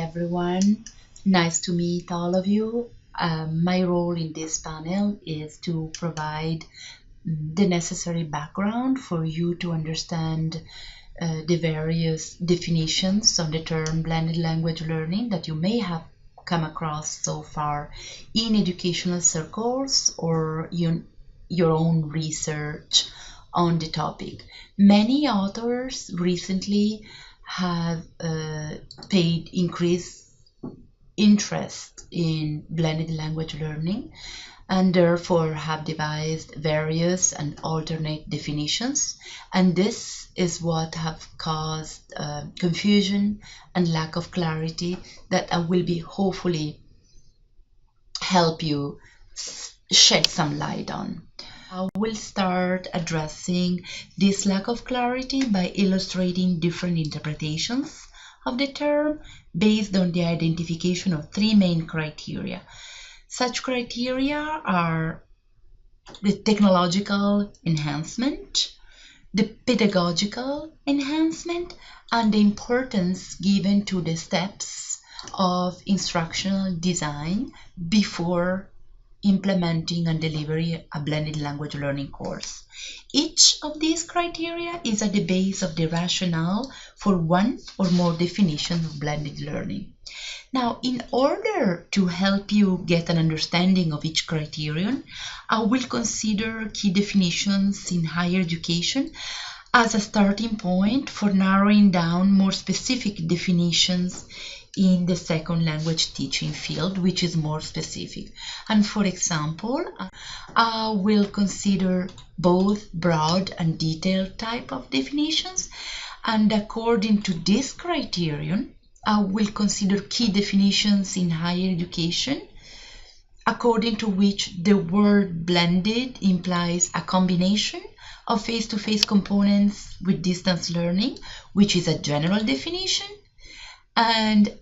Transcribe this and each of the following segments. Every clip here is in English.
everyone. Nice to meet all of you. My role in this panel is to provide the necessary background for you to understand the various definitions of the term blended language learning that you may have come across so far in educational circles or your own research on the topic. Many authors recently have paid increased interest in blended language learning and therefore have devised various and alternate definitions, and this is what have caused confusion and lack of clarity that I will be hopefully help you shed some light on. I will start addressing this lack of clarity by illustrating different interpretations of the term based on the identification of three main criteria. Such criteria are the technological enhancement, the pedagogical enhancement, and the importance given to the steps of instructional design before implementing and delivering a blended language learning course. Each of these criteria is at the base of the rationale for one or more definitions of blended learning. Now, in order to help you get an understanding of each criterion, I will consider key definitions in higher education as a starting point for narrowing down more specific definitions in the second language teaching field, which is more specific. And for example, I will consider both broad and detailed type of definitions, and according to this criterion, I will consider key definitions in higher education, according to which the word blended implies a combination of face-to-face components with distance learning, which is a general definition, and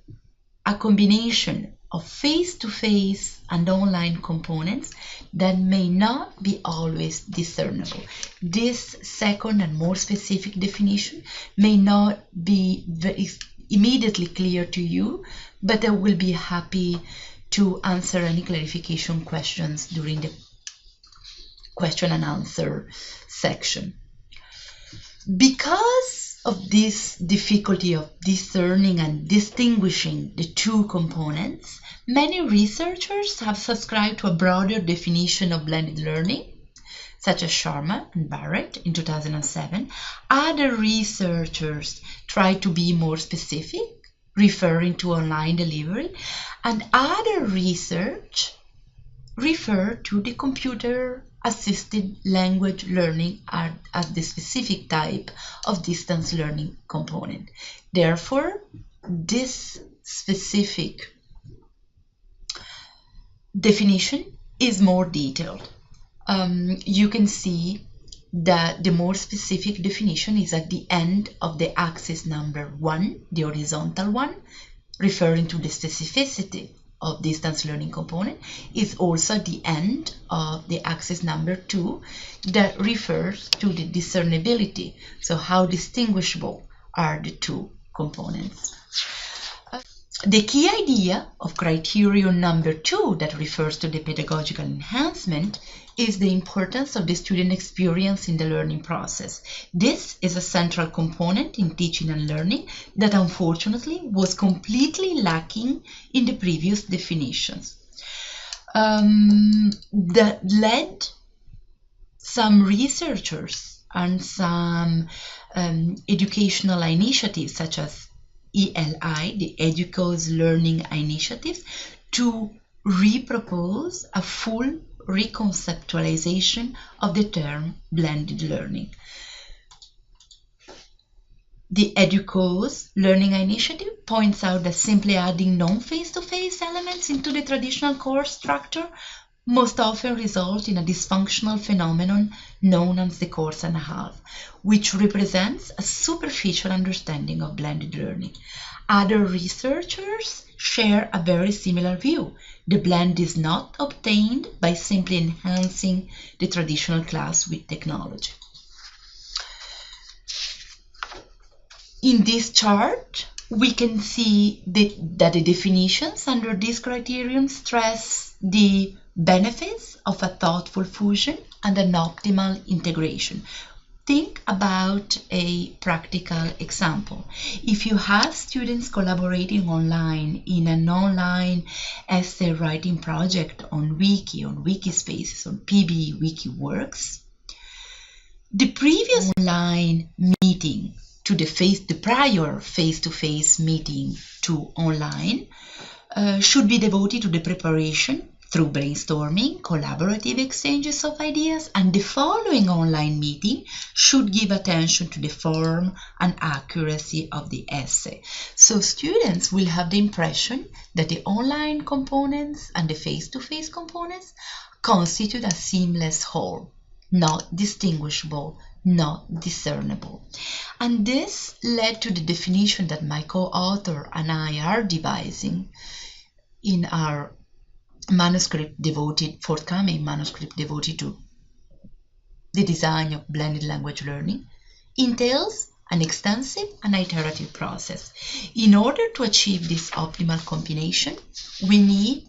a combination of face-to-face and online components that may not be always discernible. This second and more specific definition may not be immediately clear to you, but I will be happy to answer any clarification questions during the question and answer section. Because of this difficulty of discerning and distinguishing the two components, many researchers have subscribed to a broader definition of blended learning, such as Sharma and Barrett in 2007. Other researchers try to be more specific, referring to online delivery, and other research refer to the computer-assisted language learning as the specific type of distance learning component. Therefore, this specific definition is more detailed. You can see that the more specific definition is at the end of the axis number 1, the horizontal one, referring to the specificity of distance learning component, is also at the end of the axis number 2 that refers to the discernibility. So how distinguishable are the two components? The key idea of criterion number 2 that refers to the pedagogical enhancement is the importance of the student experience in the learning process. This is a central component in teaching and learning that unfortunately was completely lacking in the previous definitions. That led some researchers and some educational initiatives such as ELI, the Educo's Learning Initiatives, to repropose a full reconceptualization of the term blended learning. The Educo's Learning Initiative points out that simply adding non-face-to-face elements into the traditional course structure most often results in a dysfunctional phenomenon known as the course and a half, which represents a superficial understanding of blended learning. Other researchers share a very similar view. The blend is not obtained by simply enhancing the traditional class with technology. In this chart, We can see that the definitions under this criterion stress the benefits of a thoughtful fusion and an optimal integration. Think about a practical example. If you have students collaborating online in an online essay writing project on Wiki, on Wikispaces, on PB Wikiworks, the previous online meeting to the prior face-to-face meeting to online should be devoted to the preparation through brainstorming, collaborative exchanges of ideas, and the following online meeting should give attention to the form and accuracy of the essay. So students will have the impression that the online components and the face-to-face components constitute a seamless whole, not distinguishable, not discernible. And this led to the definition that my co-author and I are devising in our forthcoming manuscript devoted to the design of blended language learning. Entails an extensive and iterative process. In order to achieve this optimal combination, we need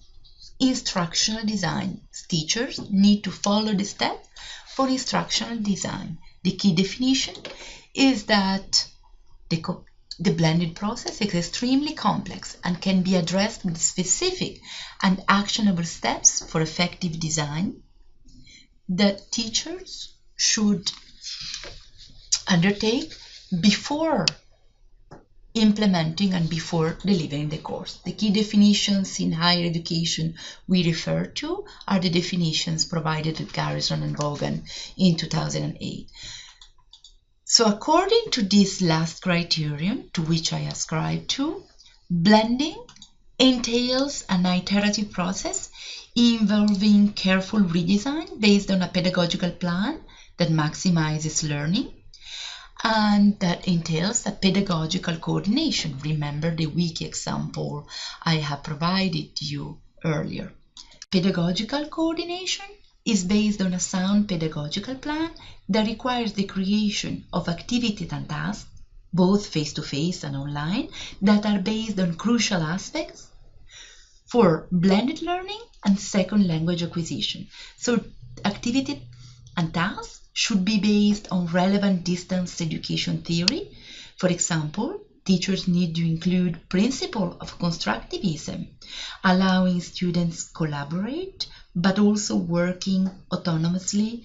instructional design. Teachers need to follow the steps for instructional design. The key definition is that the blended process is extremely complex and can be addressed with specific and actionable steps for effective design that teachers should undertake before implementing and before delivering the course. The key definitions in higher education we refer to are the definitions provided at Garrison and Vaughan in 2008. So according to this last criterion, to which I ascribe to, blending entails an iterative process involving careful redesign based on a pedagogical plan that maximizes learning, and that entails a pedagogical coordination. Remember the wiki example I have provided you earlier. Pedagogical coordination is based on a sound pedagogical plan that requires the creation of activities and tasks, both face-to-face and online, that are based on crucial aspects for blended learning and second language acquisition. So activity and tasks should be based on relevant distance education theory. For example, teachers need to include principle of constructivism, allowing students collaborate, but also working autonomously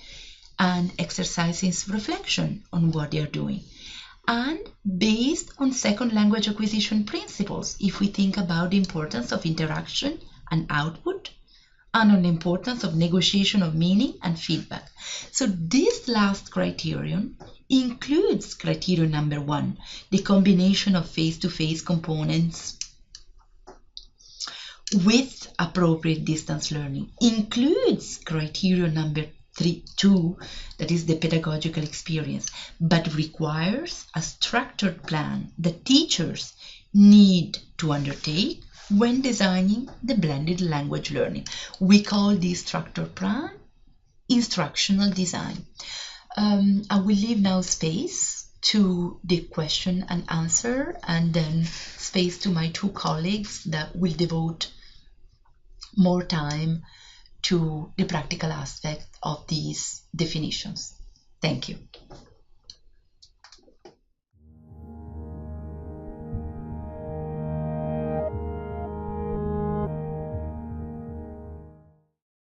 and exercising reflection on what they are doing. And based on second language acquisition principles, if we think about the importance of interaction and output, and on the importance of negotiation of meaning and feedback. So this last criterion includes criterion number 1, the combination of face-to-face components with appropriate distance learning, includes criterion number 2, that is the pedagogical experience, but requires a structured plan that teachers need to undertake when designing the blended language learning. We call this structured plan instructional design. I will leave now space to the question and answer, and then space to my 2 colleagues that will devote more time to the practical aspect of these definitions. Thank you.